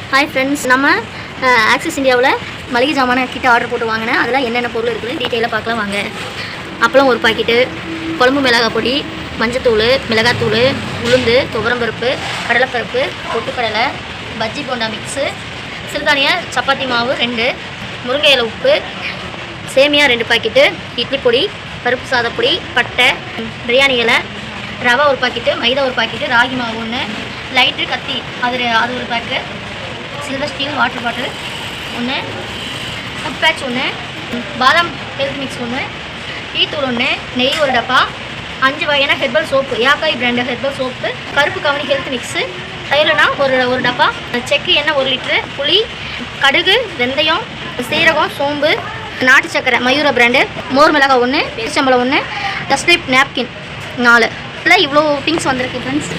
Hi friends, நம்ம axis இந்தியாவில் மளிகை ஜாமான கிட்ட ஆர்டர் போட்டு வாங்கினேன். அதெல்லாம் என்னென்ன பொருள் இருக்குது டீட்டெயிலாக பார்க்கலாம் வாங்க. அப்பளம் ஒரு பாக்கெட்டு, குழம்பு மிளகாய் பொடி, மஞ்சத்தூள், மிளகாத்தூள், உளுந்து, துவரம்பருப்பு, கடலைப்பருப்பு, பொட்டுக்கடலை, பஜ்ஜி போண்டா மிக்ஸு, சிறுதானிய சப்பாத்தி மாவு 2, முருங்கை இலை உப்பு, சேமியா 2 பாக்கெட்டு, இட்லி பொடி, பருப்பு சாதப்பொடி, பட்டை, பிரியாணி இலை, ரவா ஒரு பாக்கெட்டு, மைதா ஒரு பாக்கெட்டு, ராகி மாவு 1, லைட்ரு கத்தி அது ஒரு packet, silver steel water bottle 1, foot patch 1, பாதாம் ஹெல்த் மிக்ஸ் 1, டீ தூள் 1, நெய் ஒரு டப்பா, 5 வகையான ஹெர்பல் சோப்பு, யாக்காய் பிராண்ட் ஹெர்பல் சோப்பு, கருப்பு கவனி ஹெல்த் மிக்ஸு, தயிர்னா ஒரு டப்பா, செக்கு எண்ணெய் 1 லிட்ரு, புளி, கடுகு, வெந்தயம், சீரகம், சோம்பு, நாட்டு சக்கரை மயூர பிராண்டு, மோர் மிளகாய் 1, பேரிச்சம்பழம் 1, டஸ்ட்லைப் நாப்கின் 4. இவ்வளோ திங்ஸ் வந்திருக்கு ஃப்ரெண்ட்ஸ்.